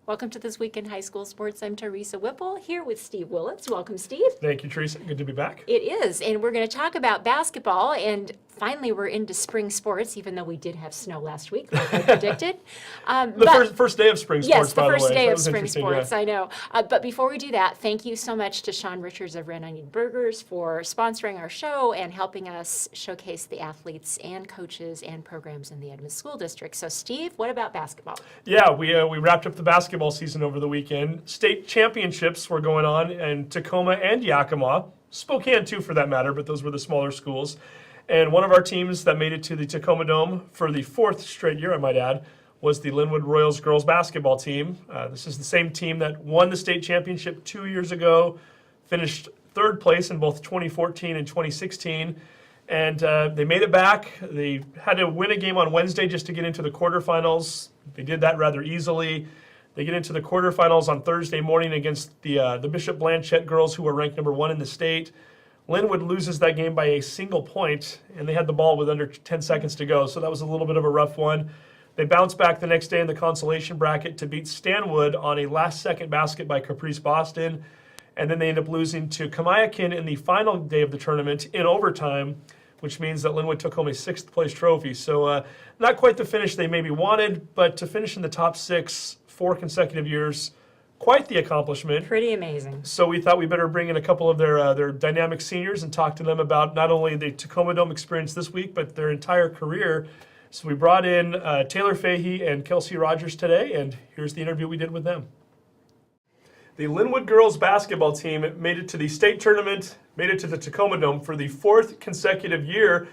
Welcome to This Week in High School Sports. I'm Teresa Whipple here with Steve Willits. Welcome, Steve. Thank you, Teresa. Good to be back. It is, and we're going to talk about basketball, and finally we're into spring sports, even though we did have snow last week, like I predicted. First day of spring sports, yes, the by the way. first day That of was spring interesting, sports, yeah. I know. But before we do that, thank you so much to Sean Richards of Red Onion Burgers for sponsoring our show and helping us showcase the athletes and coaches and programs in the Edmonds School District. So, Steve, what about basketball? Yeah, we wrapped up the basketball season over the weekend. State championships were going on in Tacoma and Yakima. Spokane, too, for that matter, but those were the smaller schools. And one of our teams that made it to the Tacoma Dome for the fourth straight year, I might add, was the Lynnwood Royals girls basketball team. This is the same team that won the state championship 2 years ago, finished third place in both 2014 and 2016. And they made it back. They had to win a game on Wednesday just to get into the quarterfinals. They did that rather easily. They get into the quarterfinals on Thursday morning against the Bishop Blanchette girls, who were ranked number 1 in the state. Lynnwood loses that game by a single point, and they had the ball with under 10 seconds to go, so that was a little bit of a rough one. They bounced back the next day in the consolation bracket to beat Stanwood on a last-second basket by Caprice Boston, and then they end up losing to Kamiakin in the final day of the tournament in overtime, which means that Lynnwood took home a 6th-place trophy. So not quite the finish they maybe wanted, but to finish in the top 6 4 consecutive years, quite the accomplishment. Pretty amazing. So we thought we better bring in a couple of their dynamic seniors and talk to them about not only the Tacoma Dome experience this week, but their entire career. So we brought in Taylor Fahey and Kelsey Rogers today, and here's the interview we did with them. The Lynnwood girls basketball team made it to the state tournament, made it to the Tacoma Dome for the 4th consecutive year,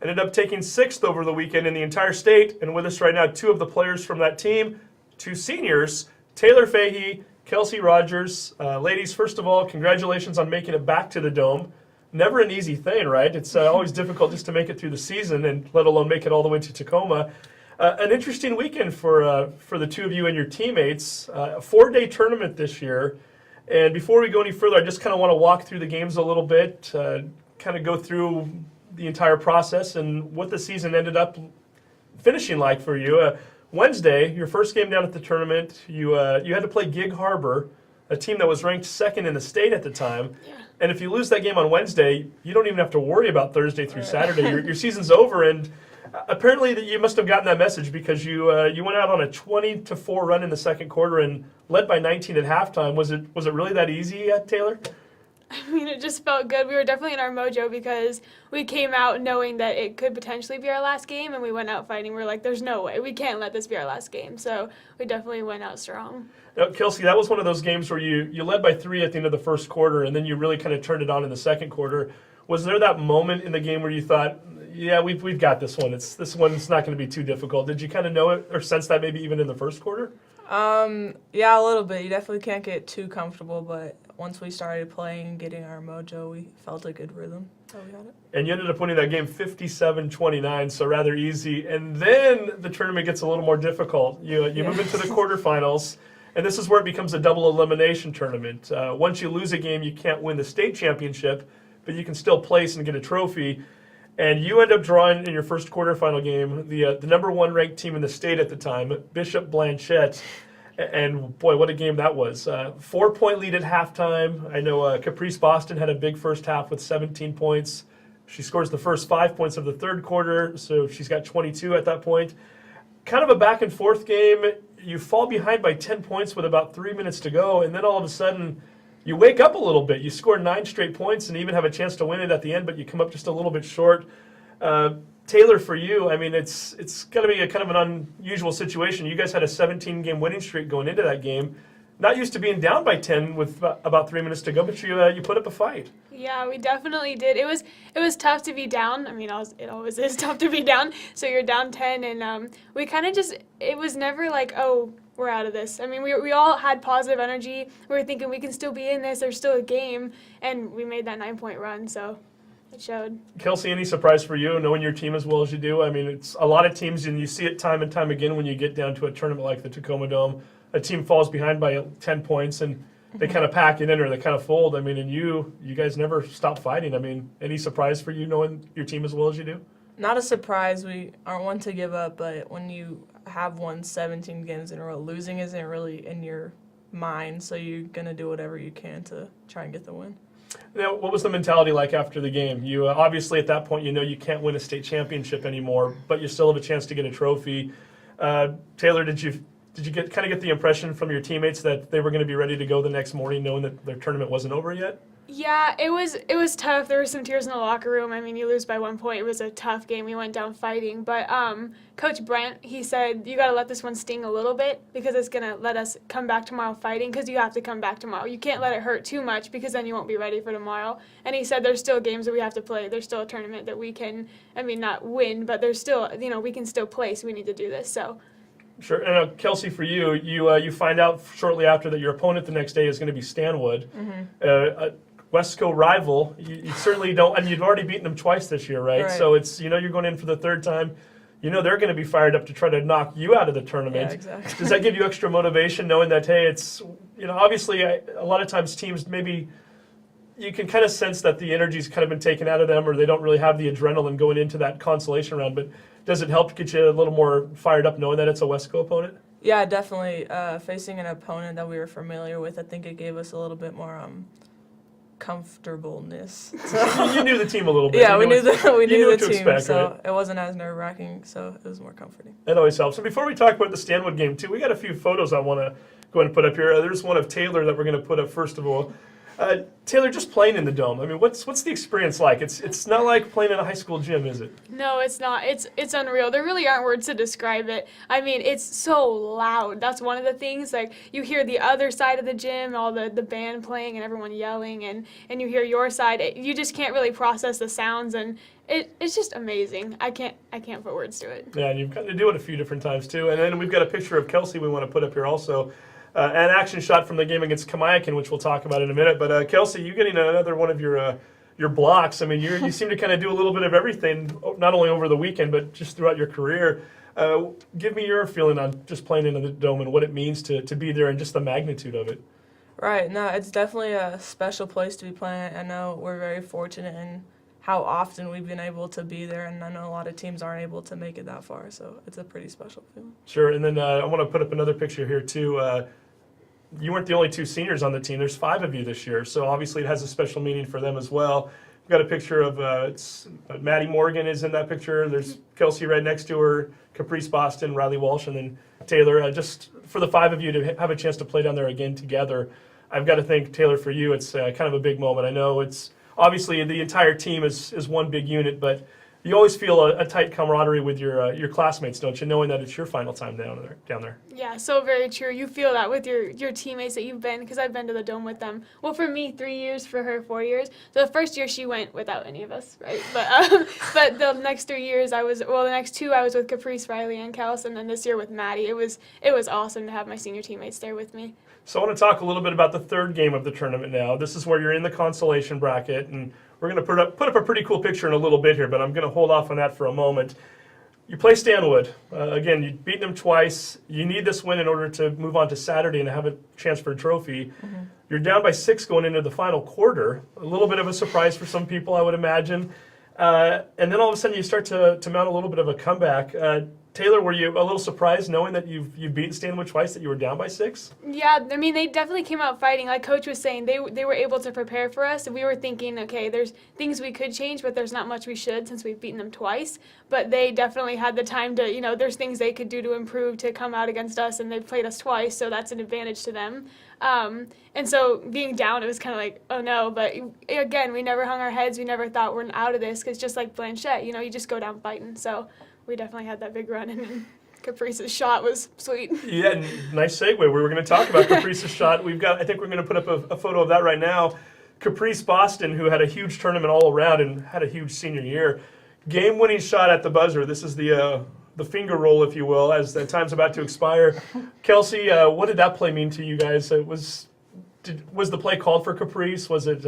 ended up taking 6th over the weekend in the entire state. And with us right now, 2 of the players from that team, 2 seniors, Taylor Fahey, Kelsey Rogers. Ladies, first of all, congratulations on making it back to the Dome. Never an easy thing, right? It's always difficult just to make it through the season, and let alone make it all the way to Tacoma. An interesting weekend for the 2 of you and your teammates. A 4-day tournament this year. And before we go any further, I just kind of want to walk through the games a little bit, kind of go through the entire process and what the season ended up finishing like for you. Wednesday, your first game down at the tournament, you had to play Gig Harbor, a team that was ranked 2nd in the state at the time. Yeah. And if you lose that game on Wednesday, you don't even have to worry about Thursday through Saturday. Your season's over, and apparently you must have gotten that message because you went out on a 20-4 run in the second quarter and led by 19 at halftime. Was it really that easy, Taylor? I mean, it just felt good. We were definitely in our mojo because we came out knowing that it could potentially be our last game, and we went out fighting. We were like, there's no way. We can't let this be our last game. So we definitely went out strong. Now, Kelsey, that was one of those games where you led by 3 at the end of the first quarter, and then you really kind of turned it on in the second quarter. Was there that moment in the game where you thought, yeah, we've got this one. This one's not going to be too difficult? Did you kind of know it or sense that maybe even in the first quarter? Yeah, a little bit. You definitely can't get too comfortable, but once we started playing and getting our mojo, we felt a good rhythm. So we had it. And you ended up winning that game 57-29, so rather easy. And then the tournament gets a little more difficult. You move into the quarterfinals, and this is where it becomes a double elimination tournament. Once you lose a game, you can't win the state championship, but you can still place and get a trophy. And you end up drawing in your first quarterfinal game the number 1 ranked team in the state at the time, Bishop Blanchette. And boy, what a game that was. 4-point lead at halftime. I know Caprice Boston had a big first half with 17 points. She scores the first 5 points of the third quarter, so she's got 22 at that point. Kind of a back and forth game. You fall behind by 10 points with about 3 minutes to go, and then all of a sudden you wake up a little bit. You score 9 straight points and even have a chance to win it at the end, but you come up just a little bit short. Taylor, for you, I mean, it's going to be a kind of an unusual situation. You guys had a 17-game winning streak going into that game. Not used to being down by 10 with about 3 minutes to go, but you put up a fight. Yeah, we definitely did. It was tough to be down. I mean, it always is tough to be down. So you're down 10, and we kind of it was never like, oh, we're out of this. I mean, we all had positive energy. We were thinking we can still be in this. There's still a game, and we made that 9-point run, so it showed. Kelsey, any surprise for you knowing your team as well as you do? I mean, it's a lot of teams, and you see it time and time again when you get down to a tournament like the Tacoma Dome. A team falls behind by 10 points, and they kind of pack it in or they kind of fold. I mean, and you guys never stop fighting. I mean, any surprise for you knowing your team as well as you do? Not a surprise. We aren't one to give up, but when you have won 17 games in a row. Losing isn't really in your mind, so you're going to do whatever you can to try and get the win. Now, what was the mentality like after the game? You obviously at that point you know you can't win a state championship anymore, but you still have a chance to get a trophy. Taylor, did you get the impression from your teammates that they were going to be ready to go the next morning, knowing that their tournament wasn't over yet? Yeah, it was tough. There were some tears in the locker room. I mean, you lose by 1 point. It was a tough game. We went down fighting. But Coach Brent, he said, you got to let this one sting a little bit because it's going to let us come back tomorrow fighting because you have to come back tomorrow. You can't let it hurt too much because then you won't be ready for tomorrow. And he said there's still games that we have to play. There's still a tournament that we can, not win, but there's still, we can still play, so we need to do this. So. Sure. And Kelsey, for you, you find out shortly after that your opponent the next day is going to be Stanwood. Mm-hmm. Wesco rival, you certainly don't, and you've already beaten them twice this year, right? So it's, you're going in for the third time. They're going to be fired up to try to knock you out of the tournament. Yeah, exactly. Does that give you extra motivation knowing that, hey, it's, obviously a lot of times teams maybe you can kind of sense that the energy's kind of been taken out of them or they don't really have the adrenaline going into that consolation round, but does it help get you a little more fired up knowing that it's a Wesco opponent? Yeah, definitely. Facing an opponent that we were familiar with, I think it gave us a little bit more comfortableness. You knew the team a little bit. Yeah, we knew the team, expect, so right? It wasn't as nerve-wracking, so it was more comforting. That always helps. So before we talk about the Stanwood game too, we got a few photos I want to go ahead and put up here. There's one of Taylor that we're going to put up first of all. Taylor, just playing in the Dome. I mean, what's the experience like? It's not like playing in a high school gym, is it? No, it's not. It's unreal. There really aren't words to describe it. I mean, it's so loud. That's one of the things. Like, you hear the other side of the gym, all the band playing and everyone yelling, and you hear your side. You just can't really process the sounds, and it's just amazing. I can't put words to it. Yeah, and you've got to do it a few different times too. And then we've got a picture of Kelsey we want to put up here also. An action shot from the game against Kamiakin, which we'll talk about in a minute. But Kelsey, you getting another one of your blocks. I mean, you seem to kind of do a little bit of everything, not only over the weekend, but just throughout your career. Give me your feeling on just playing in the Dome and what it means to be there and just the magnitude of it. Right. No, it's definitely a special place to be playing. I know we're very fortunate in how often we've been able to be there, and I know a lot of teams aren't able to make it that far, so it's a pretty special feeling. Sure. And then I want to put up another picture here, too. You weren't the only two seniors on the team. There's 5 of you this year, so obviously it has a special meaning for them as well. We've got a picture of Maddie Morgan is in that picture. There's Kelsey right next to her, Caprice Boston, Riley Walsh, and then Taylor. Just for the 5 of you to have a chance to play down there again together, I've got to think, Taylor, for you, it's kind of a big moment. I know it's obviously the entire team is one big unit, but you always feel a tight camaraderie with your classmates, don't you, knowing that it's your final time down there. Yeah, so very true. You feel that with your teammates that you've been, because I've been to the Dome with them. Well, for me, 3 years, for her, 4 years. So the first year she went without any of us, right? But the next 3 years the next 2 I was with Caprice, Riley, and Kelsey, and then this year with Maddie. It was awesome to have my senior teammates there with me. So I want to talk a little bit about the third game of the tournament now. This is where you're in the consolation bracket, and we're going to put up a pretty cool picture in a little bit here, but I'm going to hold off on that for a moment. You play Stanwood. Again, you've beaten them twice. You need this win in order to move on to Saturday and have a chance for a trophy. Mm-hmm. You're down by 6 going into the final quarter. A little bit of a surprise for some people, I would imagine. And then all of a sudden you start to mount a little bit of a comeback. Taylor, were you a little surprised knowing that you've beaten Stanwood twice, that you were down by 6? Yeah, I mean, they definitely came out fighting. Like Coach was saying, they were able to prepare for us. And we were thinking, okay, there's things we could change, but there's not much we should since we've beaten them twice. But they definitely had the time to, there's things they could do to improve to come out against us, and they've played us twice, so that's an advantage to them. And so being down, it was kind of like, oh no. But again, we never hung our heads. We never thought we're out of this, because just like Blanchette, you just go down fighting. So we definitely had that big run, and Caprice's shot was sweet. Yeah, nice segue. We were going to talk about Caprice's shot. I think we're going to put up a photo of that right now. Caprice Boston, who had a huge tournament all around and had a huge senior year. Game-winning shot at the buzzer. This is the finger roll, if you will, as the time's about to expire. Kelsey, what did that play mean to you guys? Was the play called for Caprice? Was it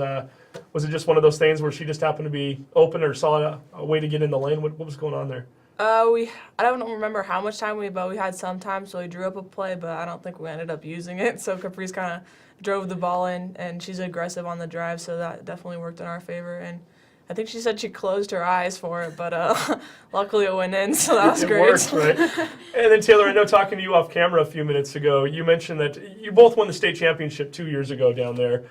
just one of those things where she just happened to be open or saw a way to get in the lane? What was going on there? I don't remember how much time we had some time, so we drew up a play, but I don't think we ended up using it. So Caprice kind of drove the ball in, and she's aggressive on the drive, so that definitely worked in our favor. And I think she said she closed her eyes for it, but luckily it went in, so that was It great. worked, right? And then Taylor, I know talking to you off camera a few minutes ago, you mentioned that you both won the state championship 2 years ago down there.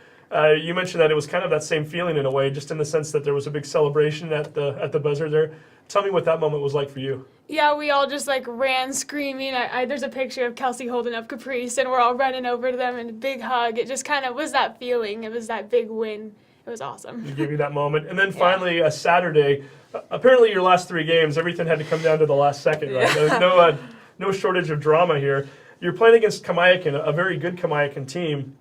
You mentioned that it was kind of that same feeling in a way, just in the sense that there was a big celebration at the buzzer there. Tell me what that moment was like for you. Yeah, we all just like ran screaming. There's a picture of Kelsey holding up Caprice, and we're all running over to them and a big hug. It just kind of was that feeling. It was that big win. It was awesome. You gave you that moment. And then finally, a Saturday, apparently your last 3 games, everything had to come down to the last second, right? Yeah. There's no shortage of drama here. You're playing against Kamiakin, a very good Kamiakin team.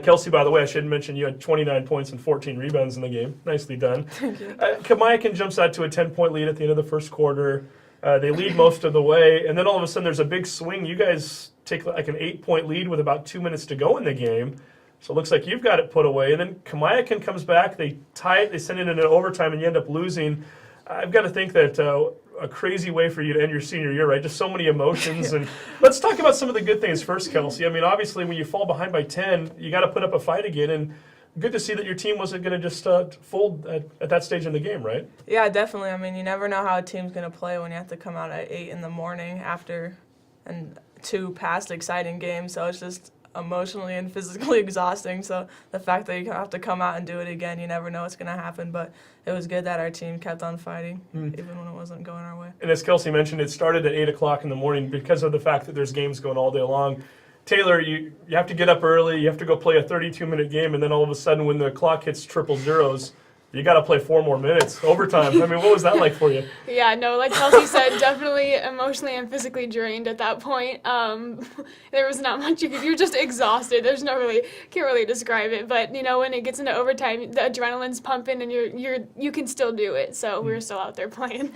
Kelsey, by the way, I should mention you had 29 points and 14 rebounds in the game. Nicely done. Thank you. Kamiakin jumps out to a 10-point lead at the end of the first quarter. They lead most of the way, and then all of a sudden there's a big swing. You guys take like an 8-point lead with about 2 minutes to go in the game. So it looks like you've got it put away. And then Kamiakin comes back, they tie it, they send it in an overtime, and you end up losing. I've got to think that a crazy way for you to end your senior year, right? Just so many emotions. And let's talk about some of the good things first, Kelsey. I mean, obviously, when you fall behind by 10, you got to put up a fight again. And good to see that your team wasn't going to just fold at that stage in the game, right? Yeah, definitely. I mean, you never know how a team's going to play when you have to come out at 8 in the morning after 2 past exciting games. So it's just emotionally and physically exhausting. So the fact that you have to come out and do it again, you never know what's going to happen. But it was good that our team kept on fighting, even when it wasn't going our way. And as Kelsey mentioned, it started at 8 o'clock in the morning because of the fact that there's games going all day long. Taylor, you have to get up early, you have to go play a 32-minute game, and then all of a sudden when the clock hits triple zeros, you got to play 4 more minutes, overtime. I mean, what was that like for you? Yeah, no, like Kelsey said, definitely emotionally and physically drained at that point. There was not much you're just exhausted. There's can't really describe it. But you know, when it gets into overtime, the adrenaline's pumping and you can still do it. So we were still out there playing.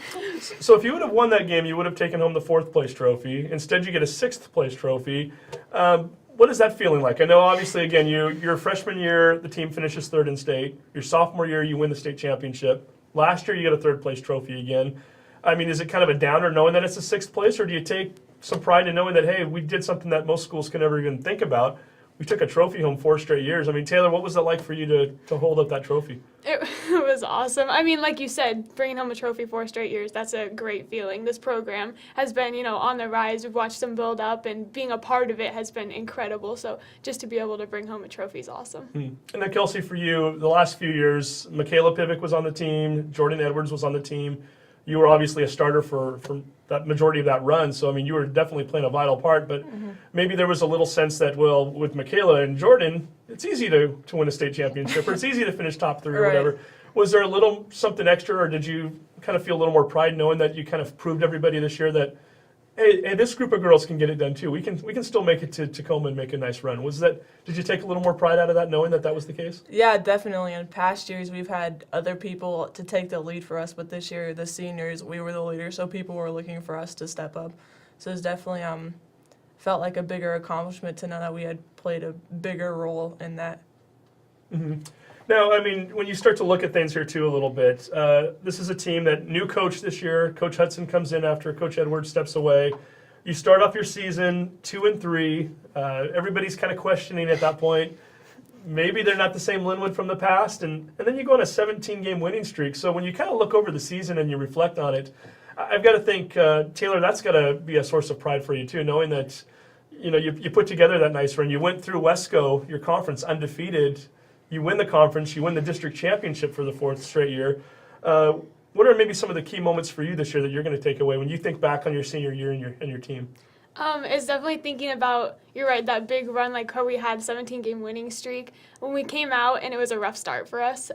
So if you would have won that game, you would have taken home the 4th place trophy. Instead, you get a 6th place trophy. What is that feeling like? I know, obviously, again, your freshman year, the team finishes 3rd in state. Your sophomore year, you win the state championship. Last year, you get a 3rd place trophy again. I mean, is it kind of a downer knowing that it's a 6th place, or do you take some pride in knowing that, hey, we did something that most schools can never even think about? We took a trophy home 4 straight years. I mean, Taylor, what was it like for you to hold up that trophy? It was awesome. I mean, like you said, bringing home a trophy 4 straight years, that's a great feeling. This program has been, on the rise. We've watched them build up, and being a part of it has been incredible. So just to be able to bring home a trophy is awesome. And then, Kelsey, for you, the last few years, Michaela Pivick was on the team, Jordan Edwards was on the team. You were obviously a starter for that majority of that run, so I mean, you were definitely playing a vital part, but maybe there was a little sense that, well, with Michaela and Jordan, it's easy to win a state championship, or it's easy to finish top 3 or Right. whatever. Was there a little something extra, or did you kind of feel a little more pride knowing that you kind of proved everybody this year that, hey, this group of girls can get it done too. We can still make it to Tacoma and make a nice run. Did you take a little more pride out of that, knowing that was the case? Yeah, definitely. In past years, we've had other people to take the lead for us, but this year, the seniors, we were the leaders, so people were looking for us to step up. So it's definitely felt like a bigger accomplishment to know that we had played a bigger role in that. Now, I mean, when you start to look at things here too a little bit, this is a team that new coach this year. Coach Hudson comes in after Coach Edwards steps away. You start off your season 2-3. Everybody's kind of questioning at that point. Maybe they're not the same Lynnwood from the past, and then you go on a 17-game winning streak. So when you kind of look over the season and you reflect on it, I've got to think, Taylor, that's got to be a source of pride for you too, knowing that you put together that nice run. You went through Wesco, your conference, undefeated. You win the conference, you win the district championship for the 4th straight year. What are maybe some of the key moments for you this year that you're going to take away when you think back on your senior year and your team? It's definitely thinking about, you're right, that big run, like how we had 17-game winning streak. When we came out, and it was a rough start for us.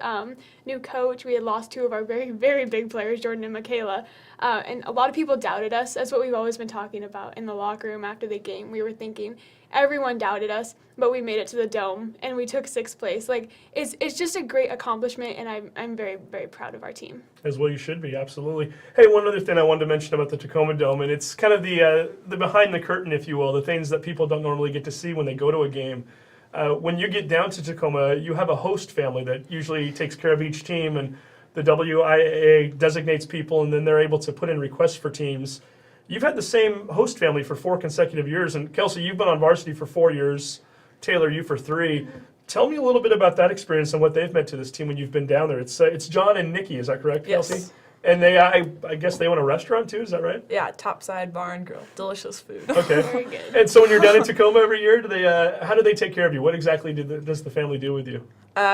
New coach, we had lost 2 of our very, very big players, Jordan and Michaela. And a lot of people doubted us. That's what we've always been talking about in the locker room after the game. We were thinking, everyone doubted us, but we made it to the Dome, and we took 6th place. Like, it's just a great accomplishment, and I'm very, very proud of our team. As well you should be, absolutely. Hey, one other thing I wanted to mention about the Tacoma Dome, and it's kind of the behind the curtain, if you will, the things that people don't normally get to see when they go to a game. When you get down to Tacoma, you have a host family that usually takes care of each team, and the WIAA designates people, and then they're able to put in requests for teams. You've had the same host family for 4 consecutive years, and Kelsey, you've been on varsity for 4 years. Taylor, you for 3. Tell me a little bit about that experience and what they've meant to this team when you've been down there. It's John and Nikki, is that correct, Yes. Kelsey? And they, I guess they own a restaurant too, is that right? Yeah, topside bar and grill. Delicious food. Okay. Very good. And so when you're down in Tacoma every year, do they? How do they take care of you? What exactly does the family do with you?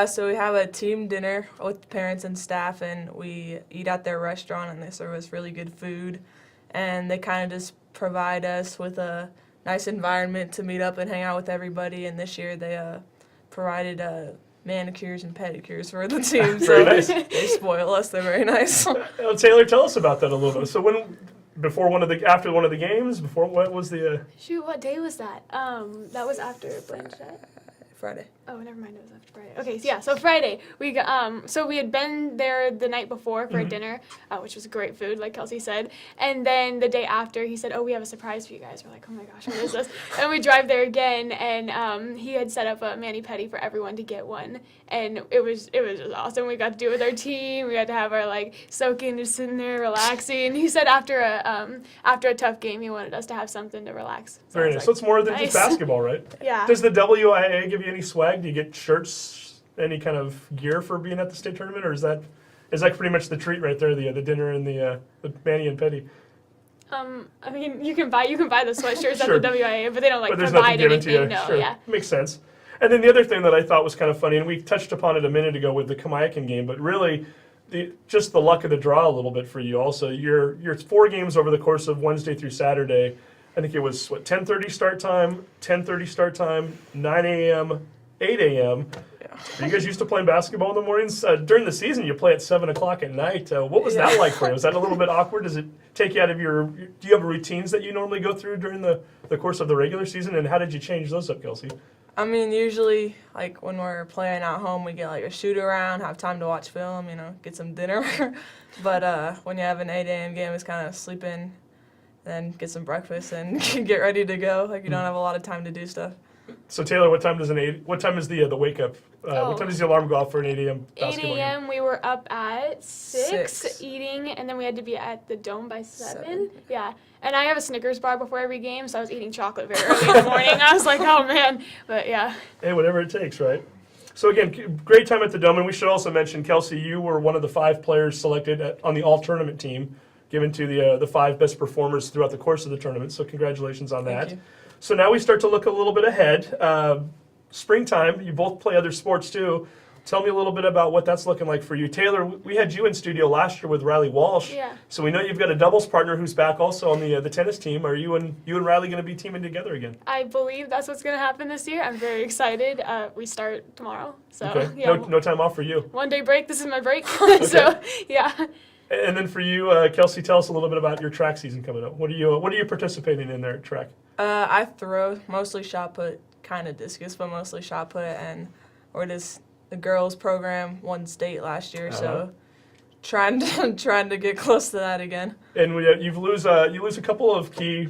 So we have a team dinner with parents and staff, and we eat at their restaurant, and they serve us really good food. And they kind of just provide us with a nice environment to meet up and hang out with everybody. And this year they provided manicures and pedicures for the team. Very So nice. they spoil us. They're very nice. Taylor, tell us about that a little bit. So after one of the games, what was the? Shoot, what day was that? That was after Blanchett. Friday. Oh, never mind. It was after Friday. Okay, so yeah. So Friday, we got, so we had been there the night before for a dinner, which was great food, like Kelsey said. And then the day after, he said, "Oh, we have a surprise for you guys." We're like, "Oh my gosh, what is this?" And we drive there again, and he had set up a mani-pedi for everyone to get one, and it was just awesome. We got to do it with our team. We got to have our soaking, just sitting there relaxing. He said after a tough game, he wanted us to have something to relax. So I Very was nice. like, So it's more than nice. just basketball, right? Yeah. Does the WIA give you any swag? Do you get shirts, any kind of gear for being at the state tournament, or is that pretty much the treat right there, the dinner and the mani and pedi? I mean, you can buy the sweatshirts Sure. at the WIA, but they don't But there's nothing provide given to you. anything. No, Sure. yeah. Makes sense. And then the other thing that I thought was kind of funny, and we touched upon it a minute ago with the Kamayakan game, but really just the luck of the draw a little bit for you also. Your 4 games over the course of Wednesday through Saturday, I think it was, 10:30 start time, 10:30 start time, 9 a.m., 8 a.m. Are you guys used to playing basketball in the mornings? During the season, you play at 7 o'clock at night. What was that like for you? Was that a little bit awkward? Does it take you out of do you have routines that you normally go through during the course of the regular season? And how did you change those up, Kelsey? I mean, usually, when we're playing at home, we get a shoot around, have time to watch film, get some dinner. But when you have an 8 a.m. game, it's kind of sleep in, then get some breakfast and get ready to go. You don't have a lot of time to do stuff. So Taylor, what time is the wake up? What time does the alarm go off for an 8 a.m. 8 basketball game? a.m. we were up at 6 6. eating, and then we had to be at the Dome by 7. 7. Yeah. And I have a Snickers bar before every game, so I was eating chocolate very early in the morning. I was like, oh man. But yeah. Hey, whatever it takes, right? So again, great time at the Dome, and we should also mention, Kelsey, you were one of the 5 players selected on the all-tournament team, given to the 5 best performers throughout the course of the tournament. So congratulations on that. Thank you. So now we start to look a little bit ahead. Springtime, you both play other sports too. Tell me a little bit about what that's looking like for you. Taylor, we had you in studio last year with Riley Walsh. Yeah. So we know you've got a doubles partner who's back also on the tennis team. Are you and Riley going to be teaming together again? I believe that's what's going to happen this year. I'm very excited. We start tomorrow. So, Okay. yeah. No time off for you. 1 day break. This is my break. So, yeah. And then for you, Kelsey, tell us a little bit about your track season coming up. What are you participating in there at track? I throw, mostly shot put, kind of discus, but mostly shot put, and the girls program won state last year, so trying to get close to that again. And you lose a couple of key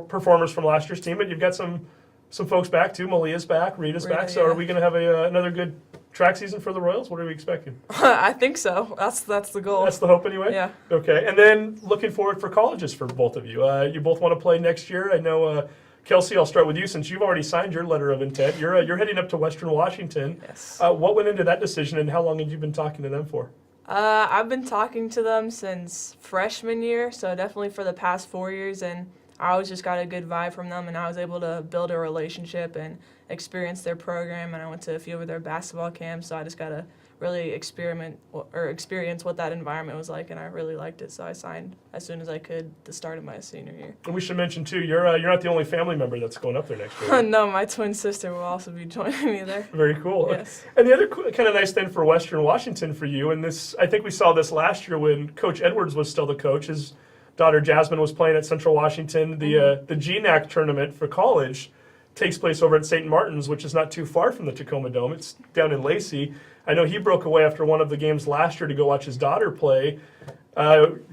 performers from last year's team, but you've got some folks back too. Malia's back, Rita's back. So yeah. are we going to have another good track season for the Royals? What are we expecting? I think so. That's the goal. That's the hope anyway? Yeah. Okay. And then looking forward for colleges for both of you. You both want to play next year. I know, Kelsey, I'll start with you since you've already signed your letter of intent. You're heading up to Western Washington. Yes. What went into that decision, and how long have you been talking to them for? I've been talking to them since freshman year, so definitely for the past 4 years, and I always just got a good vibe from them, and I was able to build a relationship and experience their program, and I went to a few of their basketball camps, so I just got to really experience what that environment was like, and I really liked it, so I signed as soon as I could the start of my senior year. And we should mention too, you're not the only family member that's going up there next year. No, my twin sister will also be joining me there. Very cool. Yes. And the other kind of nice thing for Western Washington for you, and this, I think we saw this last year when Coach Edwards was still the coach. His daughter Jasmine was playing at Central Washington. The GNAC tournament for college takes place over at St. Martin's, which is not too far from the Tacoma Dome. It's down in Lacey. I know he broke away after one of the games last year to go watch his daughter play.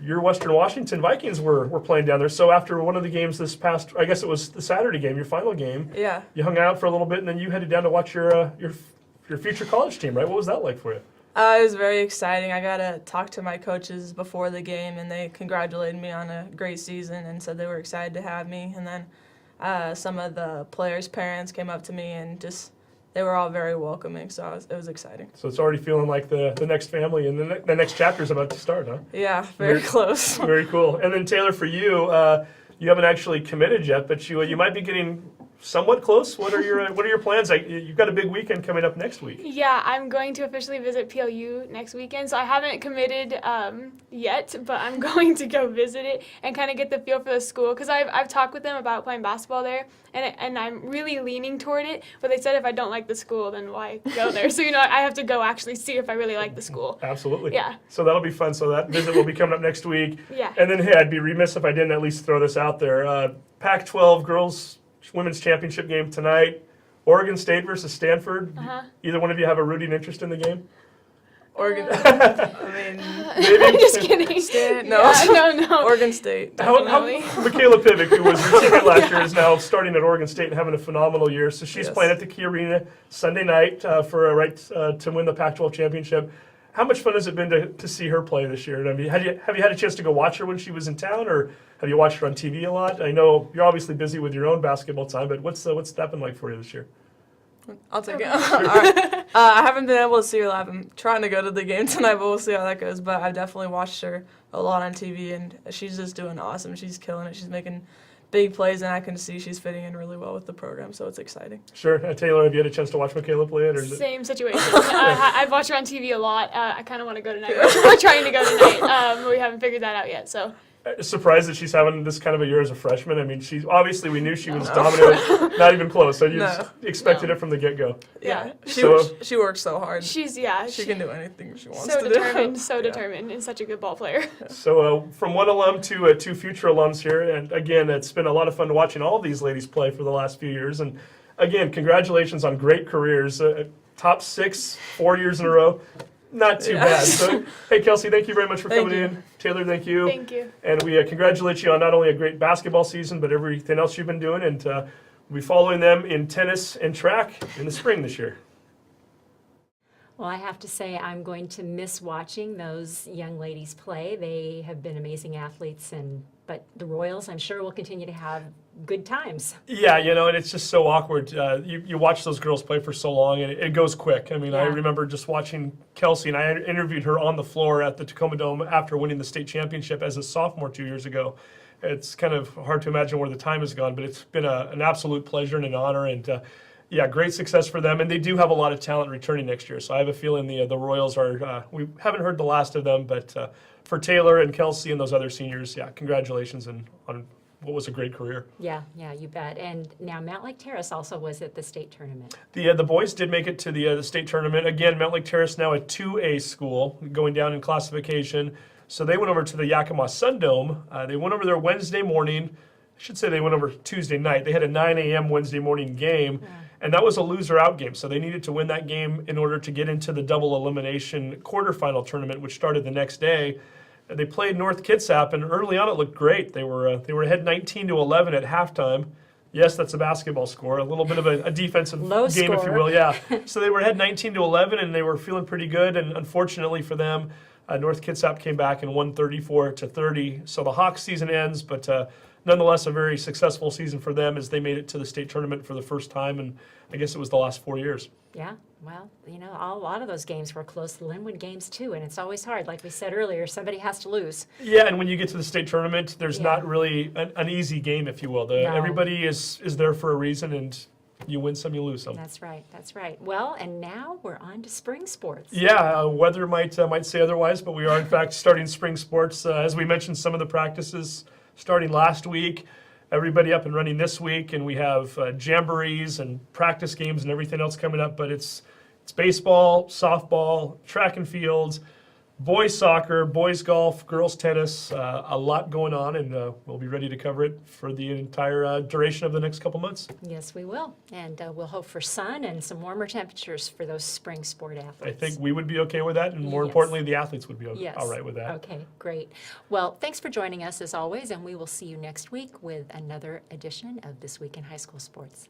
Your Western Washington Vikings were playing down there. So after one of the games this past, I guess it was the Saturday game, your final game, Yeah. you hung out for a little bit, and then you headed down to watch your future college team, right? What was that like for you? It was very exciting. I got to talk to my coaches before the game, and they congratulated me on a great season and said they were excited to have me. And then some of the players' parents came up to me and just they were all very welcoming, so it was exciting. So it's already feeling like the next family, and the next chapter is about to start, huh? Yeah, very close. Very cool. And then Taylor, for you, you haven't actually committed yet, but you might be getting somewhat close. What are your plans? You've got a big weekend coming up next week. Yeah, I'm going to officially visit PLU next weekend, so I haven't committed yet, but I'm going to go visit it and kind of get the feel for the school, because I've talked with them about playing basketball there, and I'm really leaning toward it, but they said if I don't like the school, then why go there? So, I have to go actually see if I really like the school. Absolutely. Yeah. So that'll be fun. So that visit will be coming up next week. Yeah. And then, hey, I'd be remiss if I didn't at least throw this out there. Pac-12 girls women's championship game tonight. Oregon State versus Stanford. Either one of you have a rooting interest in the game? Oregon. I mean, Maybe. I'm just kidding. no. Yeah, no. Oregon State. How Definitely. Michaela Pivick, who was your teammate last year, is now starting at Oregon State and having a phenomenal year. So she's Yes. playing at the Key Arena Sunday night for a right to win the Pac-12 championship. How much fun has it been to see her play this year? I mean, have you had a chance to go watch her when she was in town, or have you watched her on TV a lot? I know you're obviously busy with your own basketball time, but what's that been like for you this year? I'll take it. All right. I haven't been able to see her live. I'm trying to go to the game tonight, but we'll see how that goes. But I've definitely watched her a lot on TV, and she's just doing awesome. She's killing it. She's making big plays, and I can see she's fitting in really well with the program, so it's exciting. Sure. Taylor, have you had a chance to watch Michaela play it? Or is it? Same situation. I've watched her on TV a lot. I kind of want to go tonight. We're trying to go tonight. We haven't figured that out yet, so. Surprised that she's having this kind of a year as a freshman. I mean, we knew she was dominant, not even close. So you just expected it from the get-go. Yeah. So- She works so hard. She can do anything she wants so to determined, do. so determined, and such a good ball player. So from one alum to two future alums here, and again, it's been a lot of fun watching all these ladies play for the last few years. And again, congratulations on great careers. Top 6, 4 years in a row. Not too bad. So, hey, Kelsey, thank you very much for coming in. Taylor, thank you. Thank you. And we congratulate you on not only a great basketball season, but everything else you've been doing. And we'll be following them in tennis and track in the spring this year. Well, I have to say I'm going to miss watching those young ladies play. They have been amazing athletes, but the Royals, I'm sure, will continue to have good times. Yeah, and it's just so awkward. You watch those girls play for so long, and it goes quick. I mean, I remember just watching Kelsey, and I interviewed her on the floor at the Tacoma Dome after winning the state championship as a sophomore 2 years ago. It's kind of hard to imagine where the time has gone, but it's been an absolute pleasure and an honor, and great success for them. And they do have a lot of talent returning next year, so I have a feeling the Royals are, we haven't heard the last of them, but for Taylor and Kelsey and those other seniors, congratulations on what was a great career. Yeah, you bet. And now Mount Lake Terrace also was at the state tournament. The boys did make it to the state tournament. Again, Mount Lake Terrace now a 2A school, going down in classification. So they went over to the Yakima Sun Dome. They went over there Wednesday morning. I should say they went over Tuesday night. They had a 9 a.m. Wednesday morning game, and that was a loser-out game. So they needed to win that game in order to get into the double elimination quarterfinal tournament, which started the next day. They played North Kitsap, and early on it looked great. They were ahead 19-11 at halftime. Yes, that's a basketball score, a little bit of a defensive Low game, score. if you will. Yeah. So they were ahead 19-11, and they were feeling pretty good. And unfortunately for them, North Kitsap came back and won 34-30. So the Hawks season ends, but nonetheless a very successful season for them as they made it to the state tournament for the first time, and I guess it was the last 4 years. Yeah, well, a lot of those games were close. The Lynnwood games too, and it's always hard. Like we said earlier, somebody has to lose. Yeah, and when you get to the state tournament, there's not really an easy game, if you will. No. Everybody is there for a reason, and you win some, you lose some. That's right. Well, and now we're on to spring sports. Yeah, weather might say otherwise, but we are in fact starting spring sports. As we mentioned, some of the practices starting last week. Everybody up and running this week, and we have jamborees and practice games and everything else coming up. But it's baseball, softball, track and fields, boys soccer, boys golf, girls tennis, a lot going on, and we'll be ready to cover it for the entire duration of the next couple months. Yes, we will. And we'll hope for sun and some warmer temperatures for those spring sport athletes. I think we would be okay with that, and more Yes. importantly, the athletes would be Yes. all right with that. Okay, great. Well, thanks for joining us as always, and we will see you next week with another edition of This Week in High School Sports.